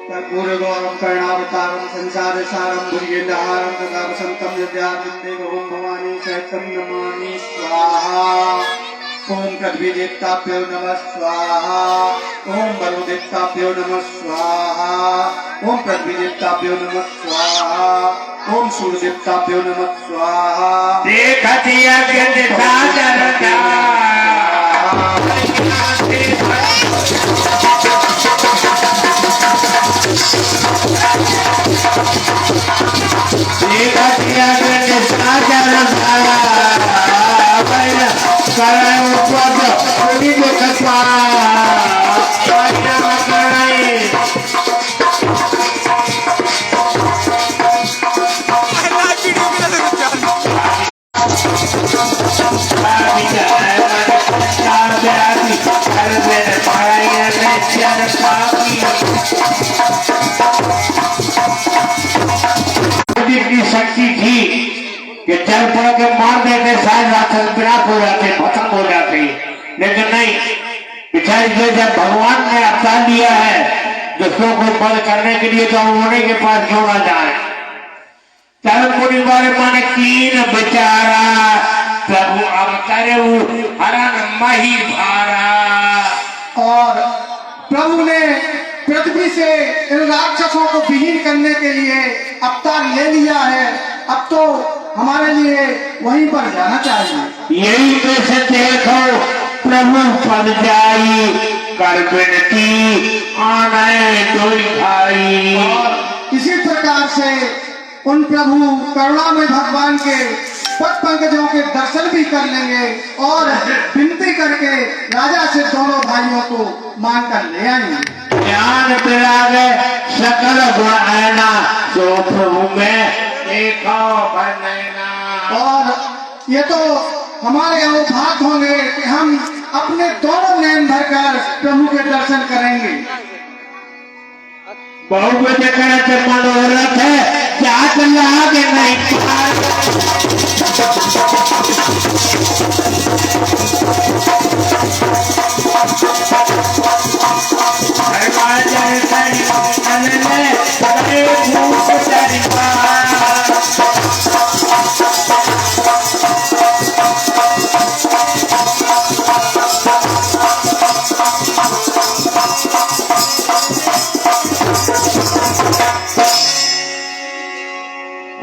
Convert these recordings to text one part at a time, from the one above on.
कर्पूरगौरं कर्णावतारं संसारसारं भुजगेन्द्रहारं तथा वसन्तं विद्यार्थिदेवं भवानी सहितं नमामि स्वाहा। ओम पृथ्वीदेवताभ्यो नमः स्वाहा। ओम वरुणदेवताभ्यो नमः स्वाहा। ओम पृथ्वीदेवताभ्यो नमः स्वाहा। ओम सूर्यदेवताभ्यो नमः स्वाहा। देखति अग्नि साजरता की शक्ति थी कि चल पड़ के मार देते शायद राक्षस विनाश हो जाते, खत्म हो जाते, लेकिन नहीं। पिछले जब भगवान ने अवतार लिया है दुष्टों को बंद करने के लिए, तो उन्हीं के पास क्यों ना जाए। चल पूरी बारे माने कीन बेचारा प्रभु अवतारे हरण मही भारा। और प्रभु ने पृथ्वी से इन राक्षसों को विहीन करने के लिए अवतार ले लिया है। अब तो हमारे लिए वहीं पर जाना चाहिए। यही में से देखो प्रभु पद जाई कर बिनती आने डोई भाई। और इसी प्रकार से उन प्रभु करुणामय भगवान के पद पंकजों के दर्शन भी कर लेंगे और विनती करके राजा से दोनों भाइयों को मान कर ले आएंगे। ज्ञान विराग सकल गुण आना सो प्रभु में देखो बनना। और ये तो हमारे अवभाग होंगे कि हम अपने दोनों नैन भरकर प्रभु के दर्शन करेंगे। बहुत करते मनोरथ है जात लागे नहीं पार।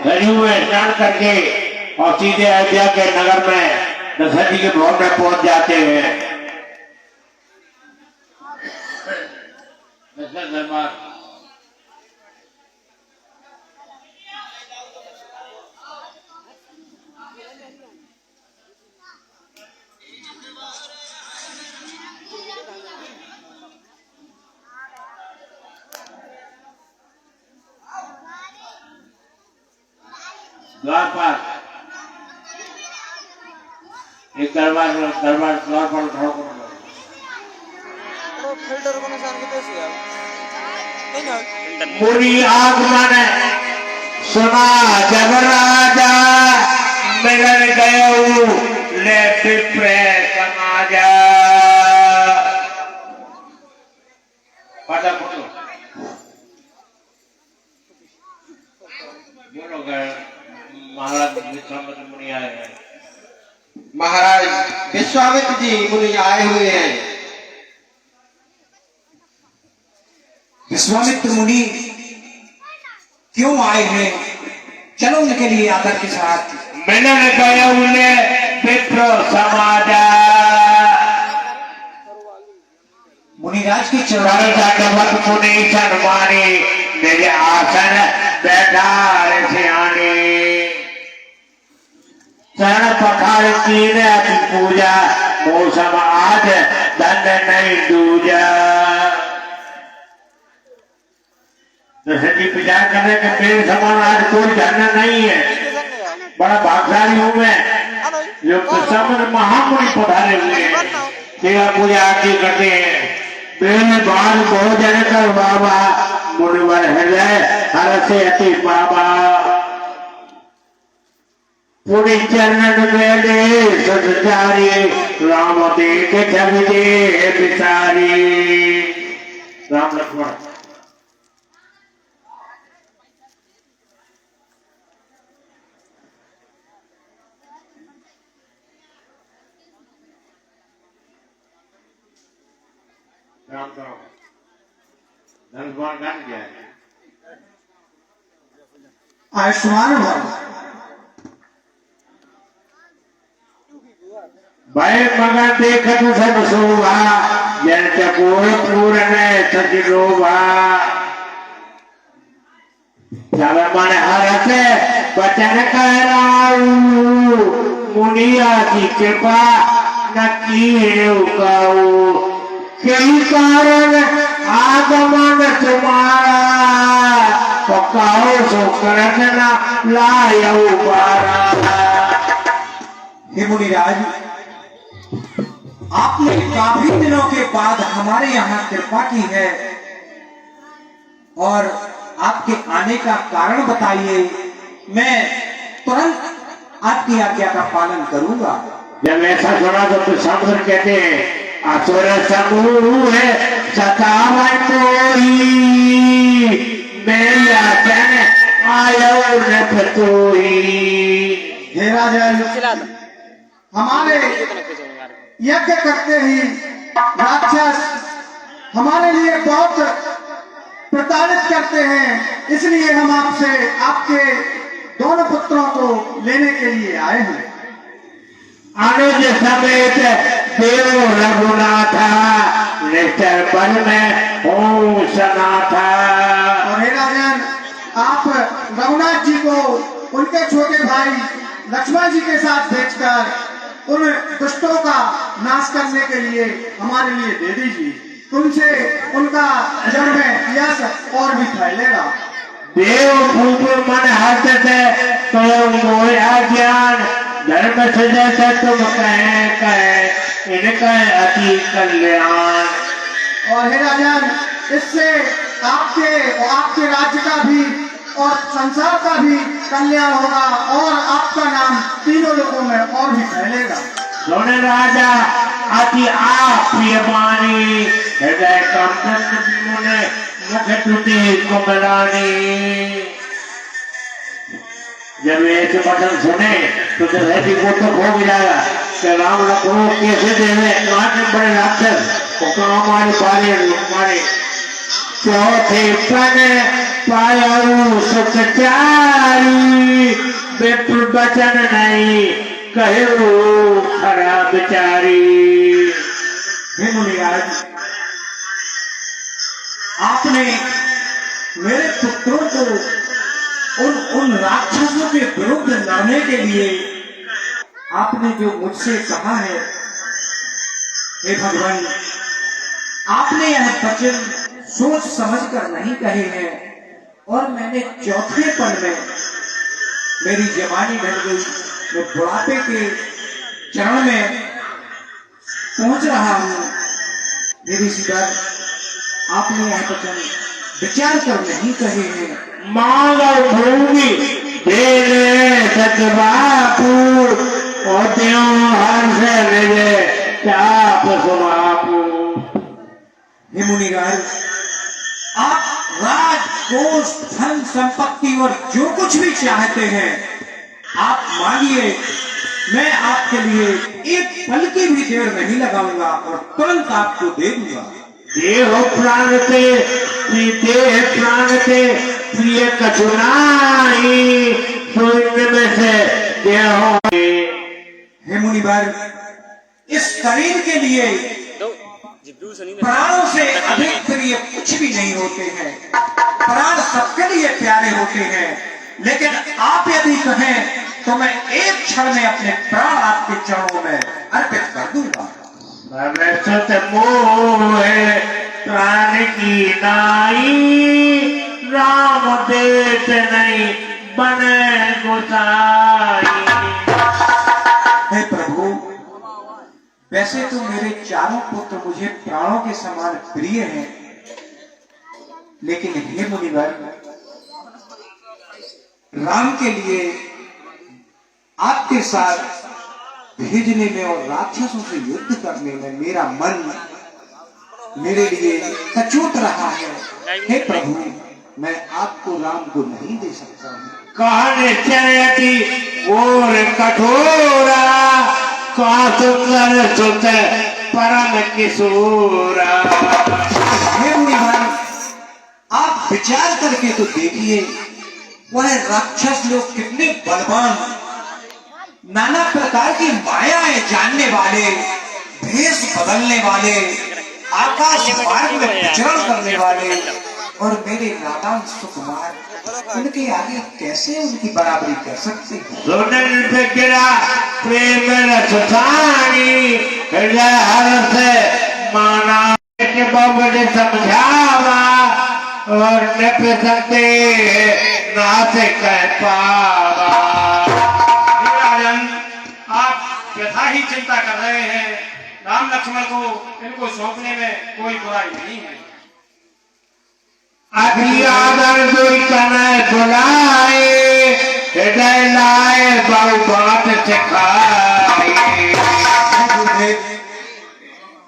सरयू में स्नान करके और सीधे अयोध्या के नगर में दशरथ जी के भवन में पहुंच जाते हैं। दशरथ दरबार द्वार पर एक दरबार द्वार पर खड़ा मुनि आगमन सुना जब राजा मिलन गयो ले विप्र समाजा। पता पकड़ो महाराज विश्वामित्र मुनि आए हैं। महाराज विश्वामित्र जी मुनि आए हुए हैं। विश्वामित्र मुनि क्यों आए हैं? चलो उनके लिए आदर के साथ। मिलन गयो ले विप्र समाजा। मुनिराज की चरणवत मुनि सन्मानी मेरे आसन बैठा सियानी। चरण पखार की अति पूजा मौसम आज धन नहीं दूजा। दशरथ जी विचार करने के पेड़ समान आज कोई धन नहीं है। बड़ा भाग्यशाली हूँ मैं जो विश्वामित्र महामुनि पधारे हुए हैं, सेवा पूजा आदि करते हैं। पेड़ बाल भोजन कर बाबा मुनिवर हृदय हर से अति बाबा। पुरी चरण मेले सजारी राम देख जगजे बिचारी। राम लक्ष्मण। राम करो, धनुष बाण काट गया है। आयुष्मान भव। भाई मगा देखत सब शोभा, जन चकोर पूर्ण सचिलोभा। सब मन हरस बचन कराऊ, मुनिया की कृपा न कीन्हु काऊ। कई कारण आगमन तुम्हारा, पकाओ सो करन न लायऊ पारा। हे मुनिराज, आपने काफी दिनों के बाद हमारे यहाँ कृपा की है और आपके आने का कारण बताइए, मैं तुरंत आपकी आज्ञा का पालन करूंगा। जब ऐसा सुना तो कुछ समुद्र कहते हैं, असुर समूह सतावन कोई, मेरा जन आयो न पतोई। हे राजन, हमारे यज्ञ करते ही राक्षस हमारे लिए बहुत प्रताड़ित करते हैं, इसलिए हम आपसे आपके दोनों पुत्रों को लेने के लिए आए हैं। अनुज समेत देव रघुनाथा, निश्चर बल में हूँ सनाथा। और हे राजन, आप रघुनाथ जी को उनके छोटे भाई लक्ष्मण जी के साथ भेजकर उन दुष्टों का नाश करने के लिए हमारे लिए दे दीजिए। उनसे उनका जड़ में यश और भी फैलेगा। देव भूप मन हर्ष से तो मोया ज्ञान, धर्म से जैसे तुम कहे इनका अति कल्याण। और हे राजन, इससे आपके राज्य का भी और संसार का भी कल्याण होगा और आपका नाम तीनों लोगों में और भी फैलेगा। सुन राजा अति प्रिय वाणी, हृदय कंपन मुने मुख टूटी कुमलानी। जब ऐसे वचन सुने तो हृदय को तो खो जाएगा कि राम लक्ष्मण कैसे देवे, काट बड़े राक्षस हमारे बारे चौथे पन पायऊ सुखचारी, विप्र वचन नहीं कहो खरा बिचारी। हे मुनिराज, आपने मेरे पुत्रों को उन राक्षसों के विरुद्ध लड़ने के लिए आपने जो मुझसे कहा है, हे भगवान, आपने यह वचन सोच समझकर नहीं कहे हैं और मैंने चौथे पल में मेरी जवानी ढल गई, मैं बुढ़ापे के चरण में पहुंच रहा हूं। मेरी सीधा आपने यह वचन विचार कर नहीं कहे हैं। मांगो भूमि देने सतबापू, और त्यों हर्ष मिले चाप सुबापू। हे मुनिराज, आप राज कोष धन संपत्ति और जो कुछ भी चाहते हैं आप मांगिए, मैं आपके लिए एक पल की भी देर नहीं लगाऊंगा और तुरंत आपको दे दूंगा। देह प्राण ते प्रिय कछुनाई, शून्य में से देहो। हे मुनिवर, इस शरीर के लिए प्राणों से अधिक प्रिय कुछ भी नहीं होते हैं। प्राण सबके लिए प्यारे होते हैं, लेकिन आप यदि कहें तो मैं एक क्षण में अपने प्राण आपके चरणों में अर्पित कर दूंगा। सत मोह प्राण की नाई, राम देत नहीं बने गोसाई। हे प्रभु, वैसे तो मेरे चारों पुत्र मुझे प्राणों के समान प्रिय हैं, लेकिन हे मुनिवर, राम के लिए आपके साथ भेजने में और राक्षसों से युद्ध करने में मेरा मन मेरे लिए कचोट रहा है। हे प्रभु, मैं आपको राम को नहीं दे सकता हूँ। कहने चलती और कठोरा, कहा सुंदर सुत परम किशोरा। हे मुनिवर, आप विचार करके तो देखिए, वह राक्षस लोग कितने बलवान, नाना प्रकार की मायाएं जानने वाले, भेष बदलने वाले, आकाश मार्ग में विचरण करने वाले, और मेरे नादान सुकुमार उनके आगे कैसे उनकी बराबरी कर सकते हैं? सुनन पे गिरा प्रेम रसानी, हृदय हर्ष माना के बाबू ने समझावा, और न पे सकते ना से कह पावा। राजन, आप व्यथा ही चिंता कर रहे हैं। राम लक्ष्मण को इनको सौंपने में कोई बुराई नहीं है। अभी आदर कोई कने बुलाए, हृदय लाए बहु बात सिखाए।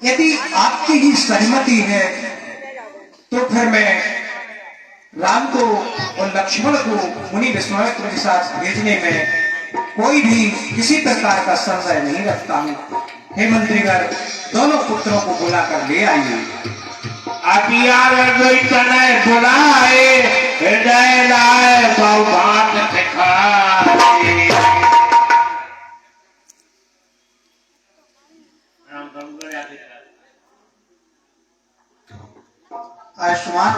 यदि आपकी ही सहमति है तो फिर मैं राम को और लक्ष्मण को मुनि विश्वामित्र के साथ भेजने में कोई भी किसी प्रकार का संशय नहीं रखता हूँ। हे मंत्रीगण, दोनों पुत्रों को बुलाकर ले आइए। अभी आदर कोई कने बुलाए, हृदय लाए बहु बात सिखाए। आयुष्मान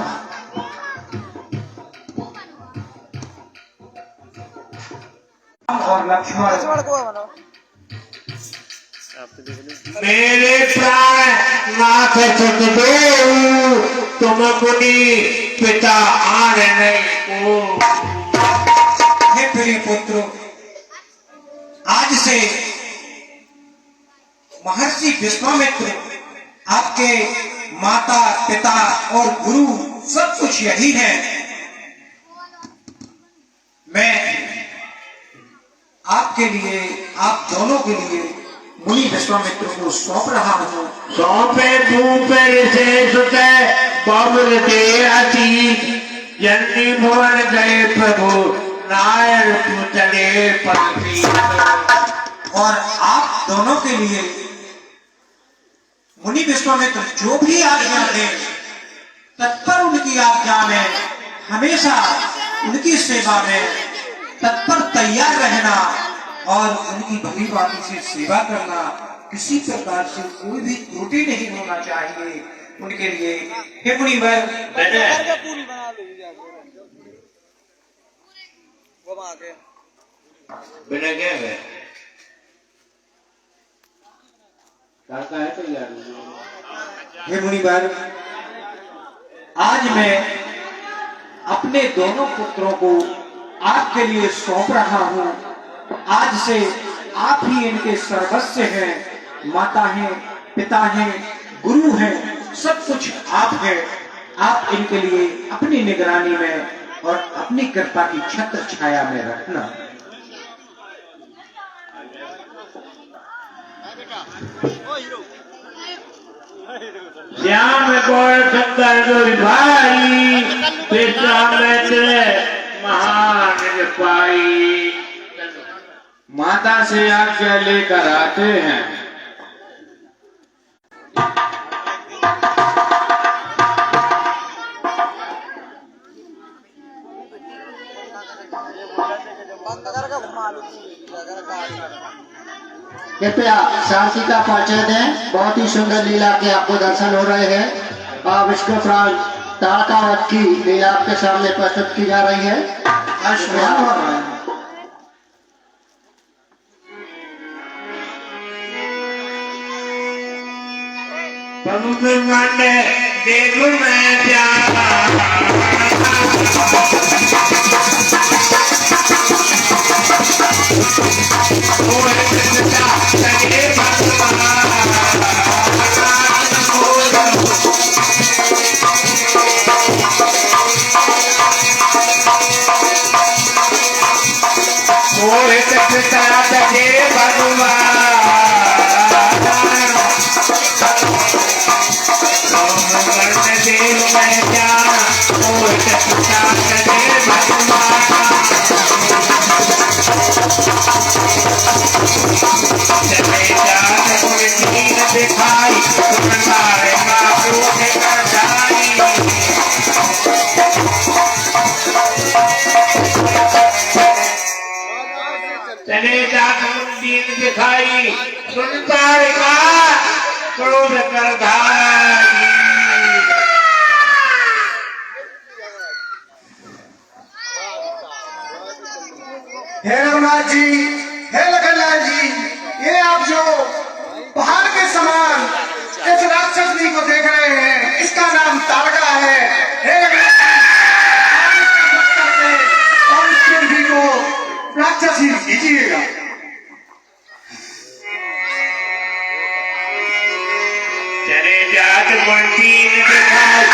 और लक्ष्मण मेरे प्राण नाथ सुत दो, तुम मुनि पिता आन नहीं को। हे प्रिय पुत्र, आज से महर्षि विश्वामित्र आपके माता पिता और गुरु सब कुछ यही है। मैं आपके लिए, आप दोनों के लिए मुनि विश्वामित्र को सौंप रहा हूँ। सौंपे भूपे से सुते पवन दे अतीत, जननी भुवन गए प्रभु नायर पुतले पति। और आप दोनों के लिए मुनि विश्वामित्र जो भी आज्ञा दें, तत्पर उनकी आज्ञा में, हमेशा उनकी सेवा में तत्पर तैयार रहना और उनकी भली भांति से सेवा करना। किसी प्रकार से कोई भी त्रुटि नहीं होना चाहिए उनके लिए। हे मुनिवर, बिना क्या है हे मुनिवर, आज मैं अपने दोनों पुत्रों को आपके लिए सौंप रहा हूँ। आज से आप ही इनके सर्वस्व हैं, माता हैं, पिता हैं, गुरु हैं, सब कुछ आप हैं। आप इनके लिए अपनी निगरानी में और अपनी कृपा की छत्र छाया में रखना। श्याम गौर सुंदर जो भाई, विश्वामित्र महान पाई। माता से आज्ञा लेकर आते हैं। कृपया सारथी का परिचय दें। बहुत ही सुंदर लीला के आपको दर्शन हो रहे हैं। और विष्णु पुराण तारकावत की लीला आपके सामने प्रस्तुत की जा रही है। प्रभु ब्रह्मांड देव में प्यारा, मोहित पिता तके भगवान। चले जात दीन दिखाई सुनतार का क्रोध कर धारी। हे रघुनाथ जी, हे लखनलाल जी, ये आप जो पहाड़ के समान इस राक्षसनी को देख रहे हैं, इसका नाम ताड़का है। हे रघुनाथ जी, आप इसका वध करके और इस पृथ्वी को राक्षसी कीजिएगा। चले जात दीन दिखाई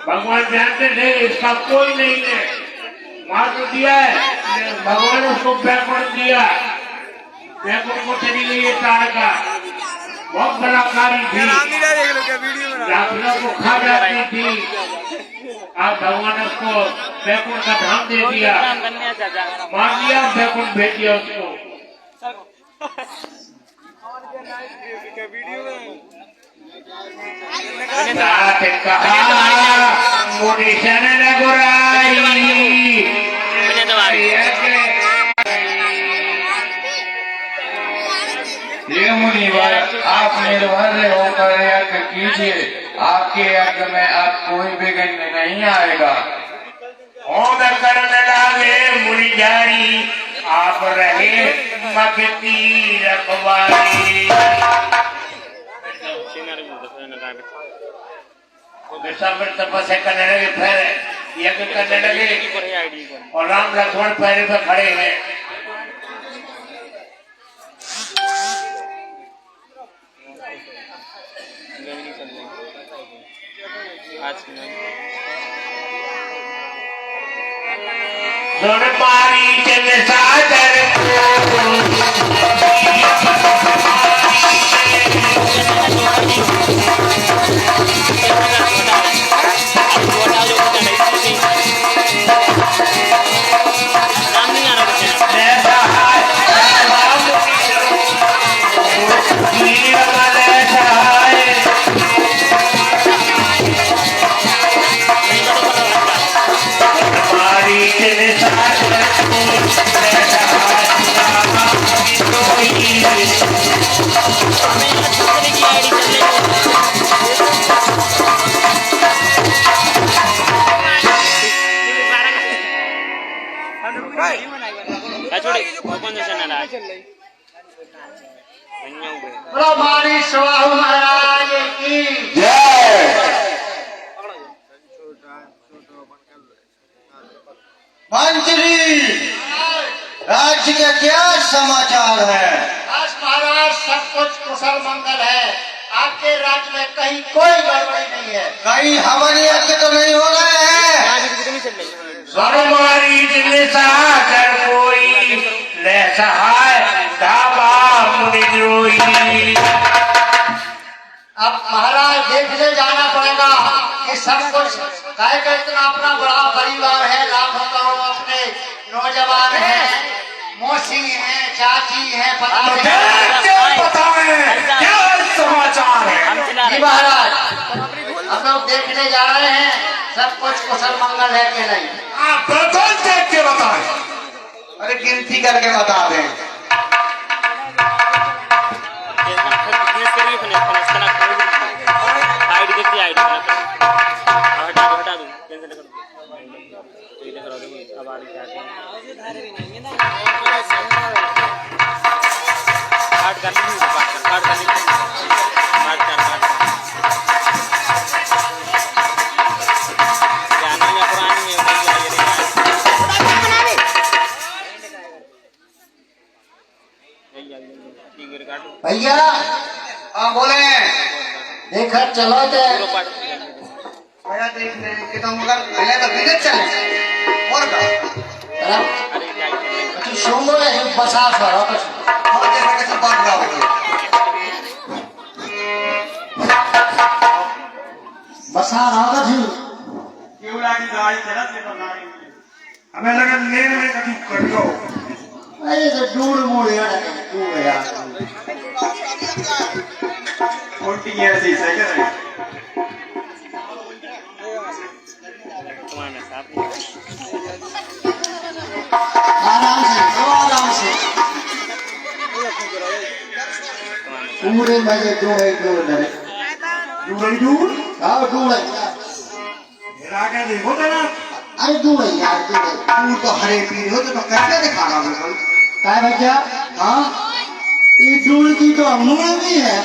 भगवान जानते थे इसका कोई नहीं है, मार तो दिया है, भगवान उसको बैकवर्ड दिया, बैकवर्ड को चली गई ये ताड़का, बहुत बलात्कारी थी, रावण को खा जाती थी। आज भगवान उसको बैकवर्ड का धाम दे दिया, मार दिया, बैकवर्ड भेज दिया उसको। साथ कहा मुनि शरण गुराई, ये मुनिवर आप निर्भय होकर यज्ञ कीजिए, आपके यज्ञ में अब कोई विघ्न नहीं आएगा। होम करने लगे मुनि जारी, आप रहे मगती रखवारी। विश्वामित्र तपस्या करने लगे, फिर यज्ञ करने लगे और राम लक्ष्मण पैर पर खड़े हैं। सुन मारी चल सादर मारी चल सादर बोलो मारी स्वाहु महाराज की जय। मंत्री, राज्य का क्या समाचार है? आज महाराज सब कुछ कुशल मंगल है। आपके राज्य में कहीं कोई गड़बड़ी नहीं है। कहीं हमारे यज्ञ तो नहीं हो रहे हैं? हमारी निशाचर कोई ले सहाय धाबा मुनिद्रोही। अब महाराज देखने जाना पड़ेगा कि सब कुछ काहे का इतना अपना बड़ा परिवार है, लाखों करोड़ों अपने नौजवान हैं, मौसी हैं, चाची हैं, पति हैं। क्या समाचार है? जी महाराज, हम लोग देखने जा रहे हैं सब कुछ कुशल मंगल है कि नहीं। आप बिल्कुल देख के बताएं। अरे गिनती करके बता दें। भैया हाँ बोले। देखा चलो तो भैया देख ले कि तुम अगर पहले तो बिगड़ चले और का कुछ सुनो है बसा करो कुछ और जैसे कैसे बढ़ रहा हो बसा रहा जी। केवड़ा की दवाई चला से बनाई हमें लगा लेन में कभी कर दो। अरे तो दूर मोड़ यार दूर यार 40 years ही सही कह रहे आराम से पूरे मजे दूर दूर आओ दूर मेरा क्या देखो ना अरे दूर यार दूर तू तो हरे पीर हो तो करके दिखा रहा बिल्कुल। काय भैया हाँ ये दूर की तो मुंह भी है।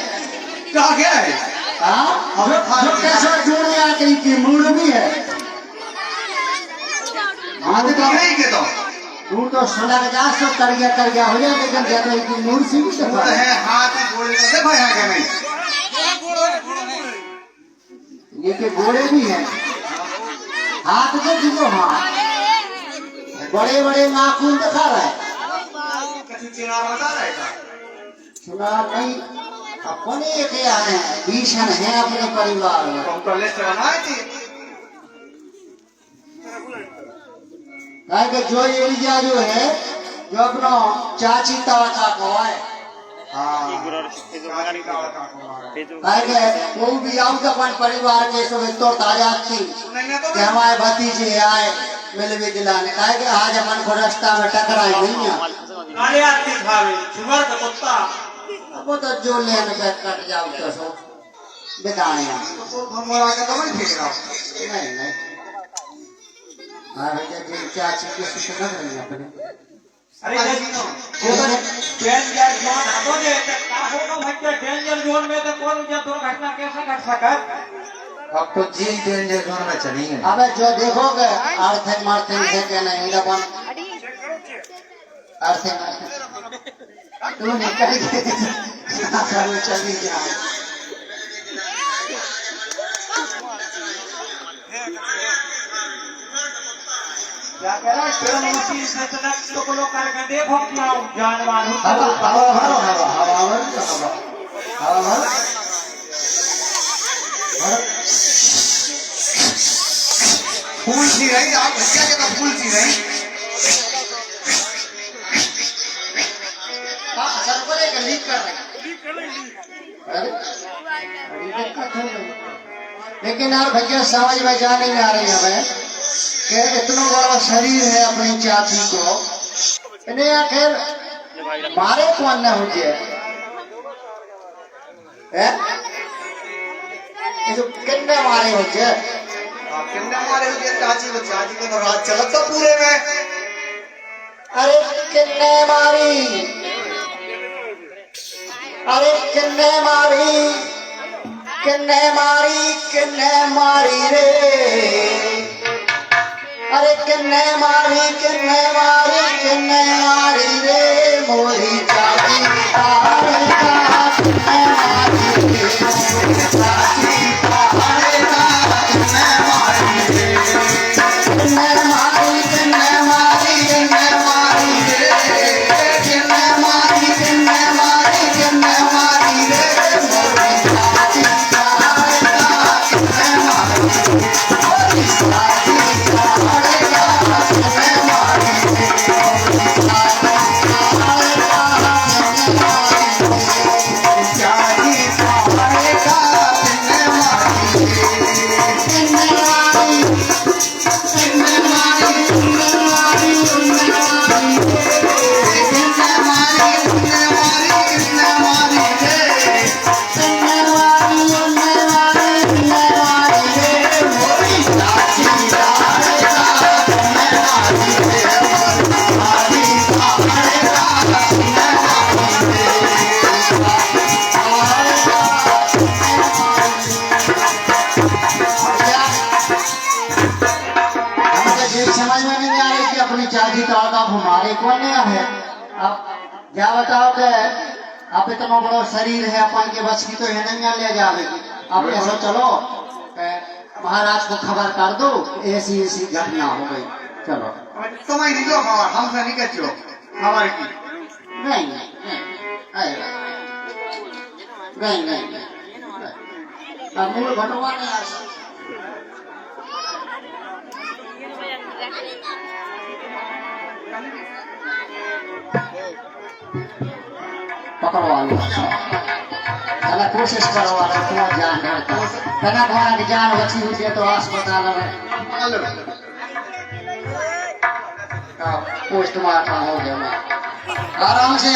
क्या क्या है? हाँ जो कैसा दूर यार कहीं की मूड भी है। हाँ तो नहीं के तो दूर तो सोना का जा सब कर गया हो जाए लेकिन ज्यादा की मूड से भी वो तो तो है हाथ गोले का देखो यहाँ के नहीं। ये के घोड़े भी हैं हाथ से दिखो हाथ बड़े बड़े नाखून दिखा रहा है। कछु चिनार बता रहा है क्या? चुनाव नहीं अपने के आने भीषण है अपने परिवार में। तुम तो लिस्ट बनाए थे। कि जो एरिया जो है जो अपना चाची ताका को है वो भी आओ तो अपन परिवार के सब तो ताजा थी कि हमारे भतीजे आए मिलवे दिलाने कहे कि आज अपन को रास्ता में टकराए नहीं है। काले आदमी खावे शुगर का कुत्ता वो तो जो लेने पे कट जाओ तो सो बिताने हम आगे तो नहीं फेंक रहा। नहीं हाँ भैया जी चाची की शिकायत कर रही है अपने। अरे डेंजर जोन हटो दे का होगा भैया डेंजर जोन में तो कौन क्या दुर्घटना कैसे घट सका। अब तो जी डेंजर जोन में चलेंगे। अबे जो देखोगे आर्थिक मार्थिक है क्या नहीं अपन आर्थिक तू निकल के चली जाए। क्या कह रहा है फिल्म उसी सतनक तो को लोग करके देखो क्या जानवर हवा हवा हवा हवा हवा हवा फूल सी रही आप भैया के तो फूल सी रही। सर को लेकर लीक कर रहे लेकिन यार भैया समझ में जा नहीं आ रही हमें कि इतना बड़ा शरीर है अपनी चाची को इन्हें आखिर मारे कौन न हो जाए कितने मारे हो जाए। कितने हमारे हुए चाची को तो रात चलत तो पूरे में। अरे कितने मारी अरे किन्ने मारी रे, अरे किन्ने मारी रे मोरी चाची तारे का, किन्ने मारी रे मोरी चाची तारे का, किन्ने मारी रे, किन्ने मारी रे, किन्ने मारी रे मोरी चाची तारे का, किन्ने मारी मोरी चाची तारे का, किन्ने मारी रे मोरी चाची तारे का, चाची तारे का, किन्ने मारी रे, किन्ने मारी समझ में नहीं आ रही कि अपनी चाची तो आप हमारे कौन है। अब क्या बताओ कि आप इतना बड़ा शरीर है, अपन के बस की तो है नहीं ले जाएगी। अब ऐसा चलो महाराज को खबर कर दो, ऐसी घटना हो गई। चलो तुम्हें नहीं दो खबर, हमसे नहीं कहो खबर की। नहीं अब मूल घटवा नहीं आ सकता। पकड़ो वालो, अगर कोशिश करो वाला तुम्हारा जान घाटा, तना तुम्हारा की जान बची हुई है तो अस्पताल में पोस्टमार्टम हो गया। आराम से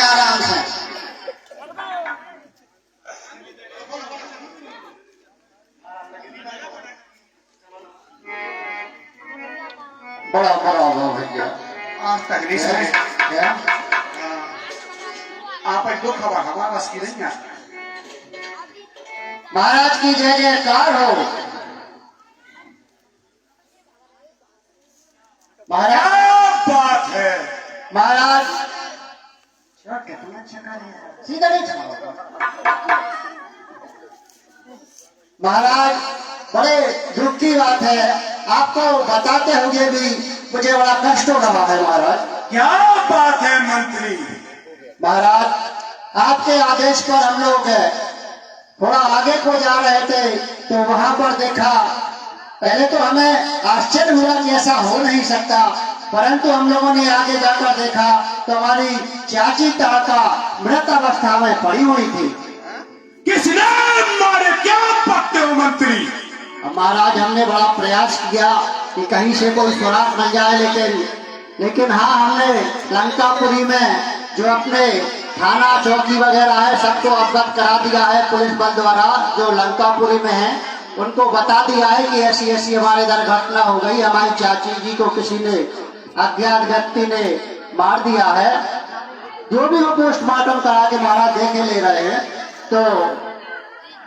बड़ा भैया आज तक नहीं सुने क्या आप दो खबर हमारा बस की नहीं है। महाराज की जय जयकार हो। महाराज बात है महाराज कितना अच्छा सीधा नहीं चला महाराज, बड़े दुख की बात है, आपको बताते हुए भी मुझे बड़ा कष्ट हो रहा है महाराज। क्या बात है मंत्री? महाराज आपके आदेश पर हम लोग थोड़ा आगे को जा रहे थे तो वहां पर देखा, पहले तो हमें आश्चर्य हुआ कि ऐसा हो नहीं सकता, परंतु हम लोगों ने आगे जाकर देखा तो हमारी चाची ताका मृत अवस्था में पड़ी हुई थी। किसने मारे? क्या पकते हो मंत्री? महाराज हमने बड़ा प्रयास किया कि कहीं से कोई सुराग मिल जाए, लेकिन हाँ, हमने लंकापुरी में जो अपने थाना चौकी वगैरह है सबको अवगत करा दिया है पुलिस बल द्वारा, जो लंकापुरी में है उनको बता दिया है कि ऐसी हमारे इधर घटना हो गई, हमारी चाची जी को किसी ने अज्ञात व्यक्ति ने मार दिया है। जो भी वो पोस्टमार्टम करा के महाराज देखे ले रहे हैं, तो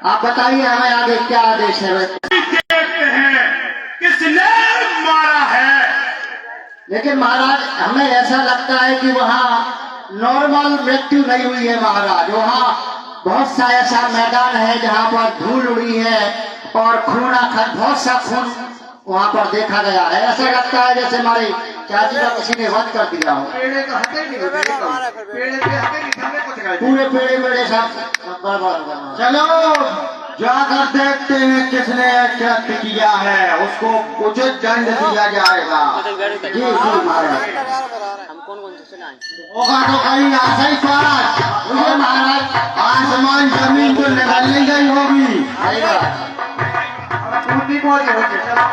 आप बताइए हमें आगे क्या आदेश है। किसने मारा है? लेकिन महाराज हमें ऐसा लगता है कि वहाँ नॉर्मल मृत्यु नहीं हुई है महाराज, वहाँ बहुत सा ऐसा मैदान है जहाँ पर धूल उड़ी है और बहुत सा खून वहाँ पर देखा गया है। ऐसा लगता है जैसे हमारी चाची का किसी ने वध कर दिया हो। पेड़े तो हटे नहीं, पेड़े पे हटे नहीं, सामने कुछ गए। पूरे पेड़े सब चलो जाकर देखते हैं किसने कृत्य किया है, उसको उचित दंड दिया जाएगा। जी महाराज होगा तो कहीं आशा ही पास महाराज आसमान जमीन तो निकलने गई होगी। सही बात। टूटी पहुंच होके चलो।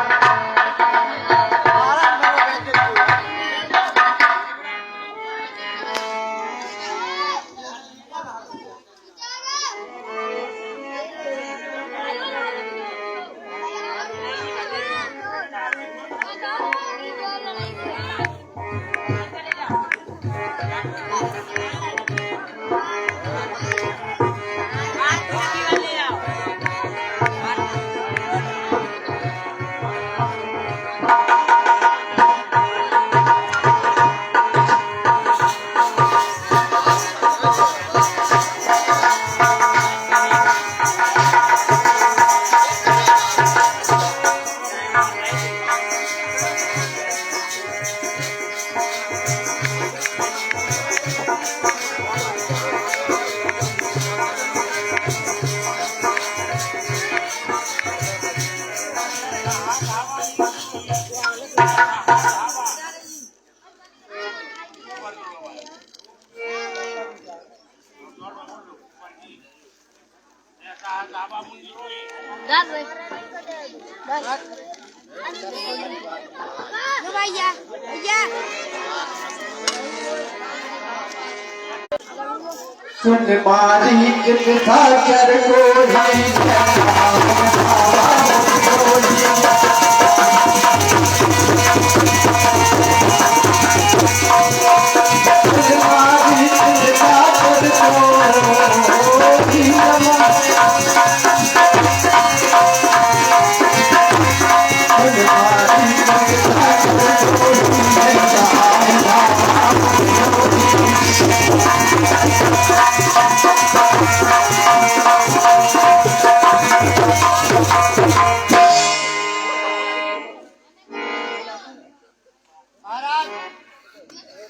सुन मारी कितना कर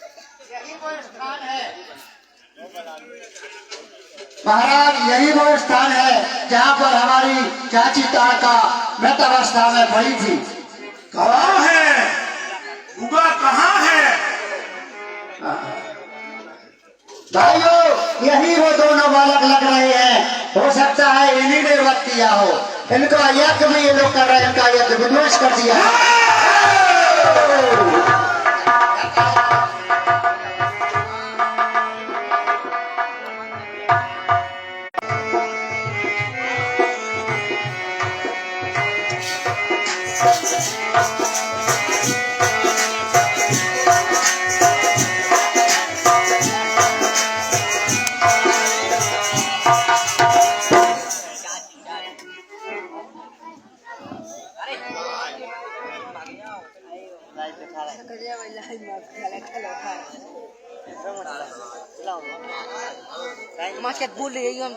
महाराज यही वो स्थान है, महाराज यही वो स्थान है जहाँ पर हमारी चाची तारका मृत अवस्था में पड़ी थी। कहाँ है गुगा, कहाँ है? भाइयों यही वो दोनों बालक लग रहे हैं, हो सकता है इन्हीं ने वध किया हो। इनको यज्ञ में ये लोग कर रहे हैं, इनका यज्ञ विध्वंस कर दिया है। Mas ket boleh ya हम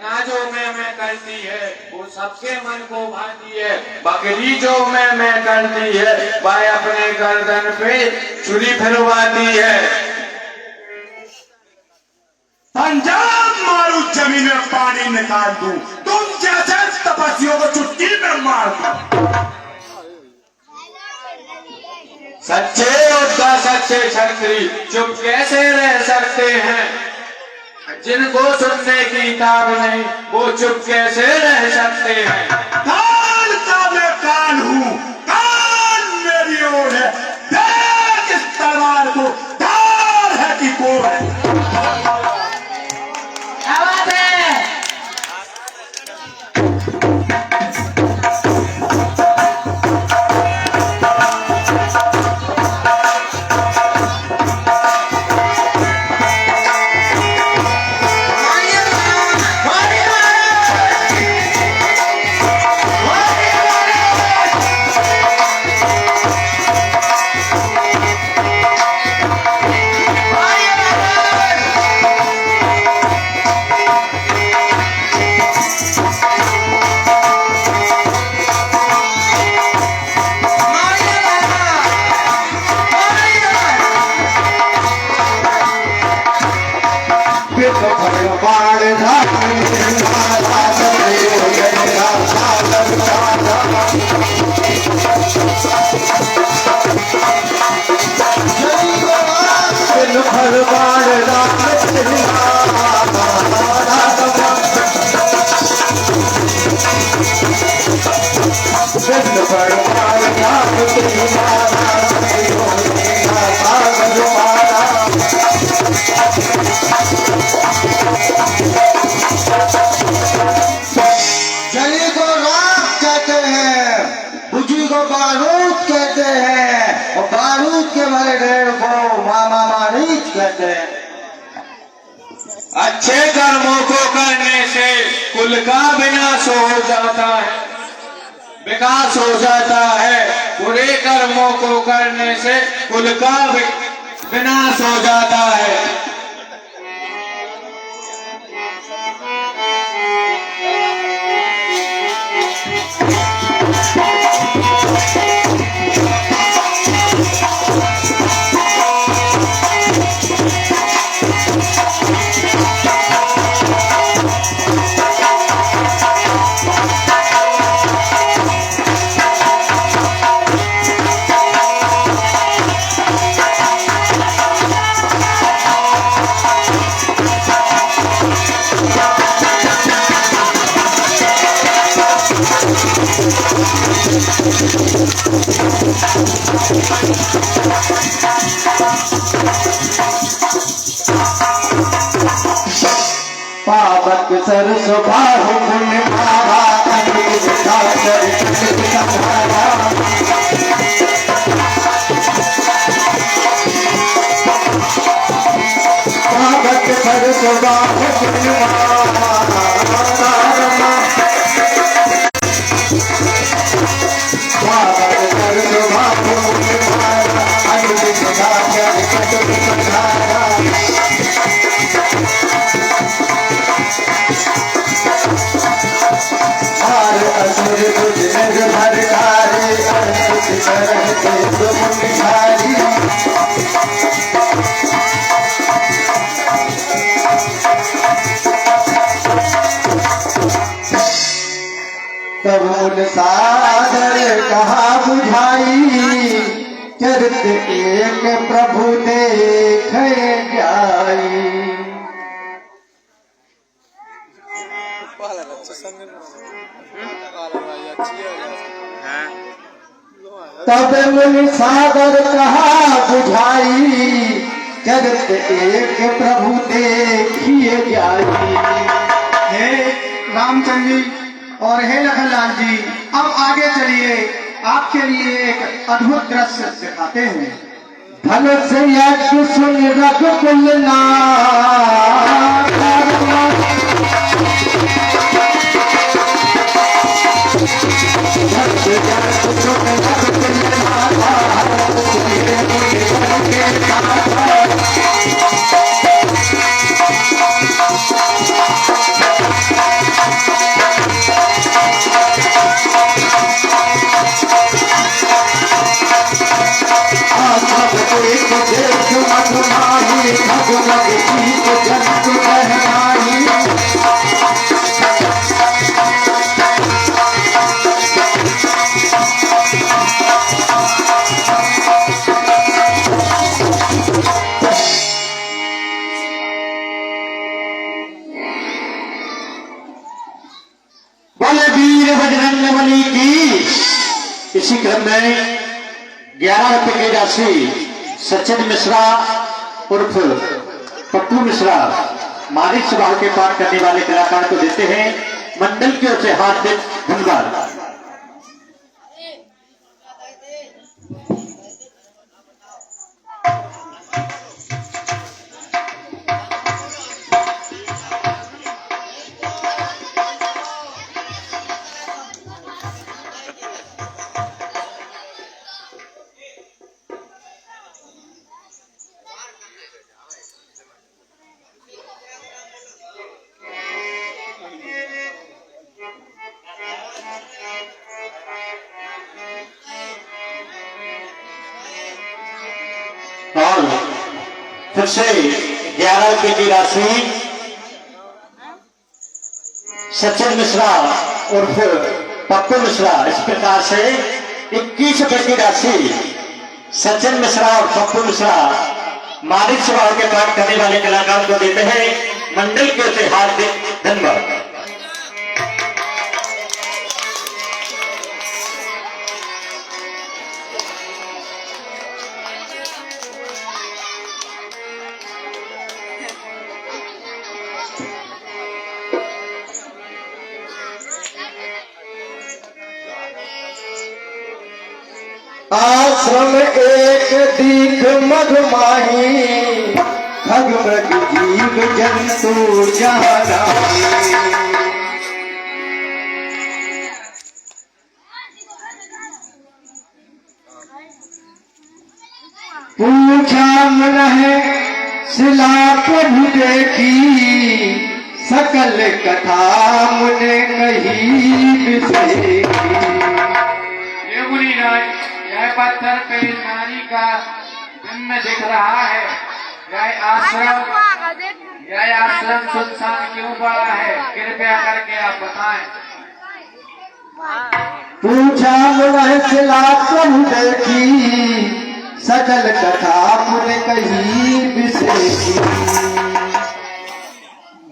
ना जो मैं करती है वो सबके मन को भाती है, बकरी जो मैं करती है वह अपने गर्दन पे छुरी फिरवाती है। पंजाब मारू, जमीन में पानी निकाल दूं, तुम जैसे तपस्वियों को चुटकी में मार दूं। सच्चे योद्धा सच्चे क्षत्रिय चुप कैसे रह सकते हैं? जिनको सुनने की ताब नहीं वो चुप कैसे रह सकते हैं? कान का मैं कान हूँ, कान मेरी ओर है, देख इस तलवार को, धार है कि कोर है। क्या बात है? जली को राख कहते हैं, बुझी को बारूद कहते हैं, और बारूद के भरे ढेर को मामा मारीच कहते हैं। अच्छे कर्मों को करने से कुल का विनाश हो जाता है, विकास हो जाता है। बुरे कर्मों को करने से कुल का विनाश हो जाता है। पावक सरस बाहु गुण मारा अनिल सागर संहारा पावक सरस बाहु गुण मारा पावक सरस बाहु गुण मारा अनिल सागर संहारा असुर तुझ नर भर धारे अर्पित करते तुम निहारी तब उन सादर कहा बुझाई चरित एक प्रभु देख जाई तब मुनि सागर कहा बुझाई जगत एक प्रभु देखिए जाई। हे रामचंद्र जी और हे लखनलाल जी, अब आगे चलिए, आपके लिए एक अद्भुत दृश्य दिखाते हैं। धनुष यज्ञ सुन रघुकुल बजरंगबली की। इसी क्रम में 11 रुपए की राशि सचिन मिश्रा उर्फ पप्पू मिश्रा मालिक सभा के पाठ करने वाले कलाकार को देते हैं। मंडल की ओर से हार्दिक धन्यवाद। और फिर से 11 रुपए की राशि सचिन मिश्रा उर्फ पप्पू मिश्रा। इस प्रकार से 21 रुपए की राशि सचिन मिश्रा और पप्पू मिश्रा मालिक सभा के पाठ करने वाले कलाकार को देते हैं। मंडल के से हार्दिक धन्यवाद। आश्रम एक दीख मधुमाही भगवत जीव जंतु जहानाही। पूछा मन है शिला प्रभु देखी सकल कथा मुने कही विषय। ये मुनिराज, यह पत्थर पे नारी का बिंब दिख रहा है। यह आश्रम सुनसान क्यों पड़ा है? कृपया करके आप बताएं। पूछा मुन शिला प्रभु देखी सकल कथा मुने कही विषय।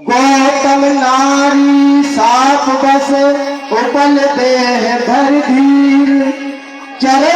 गौतम नारी साप बस उपल देह धर धीर चरण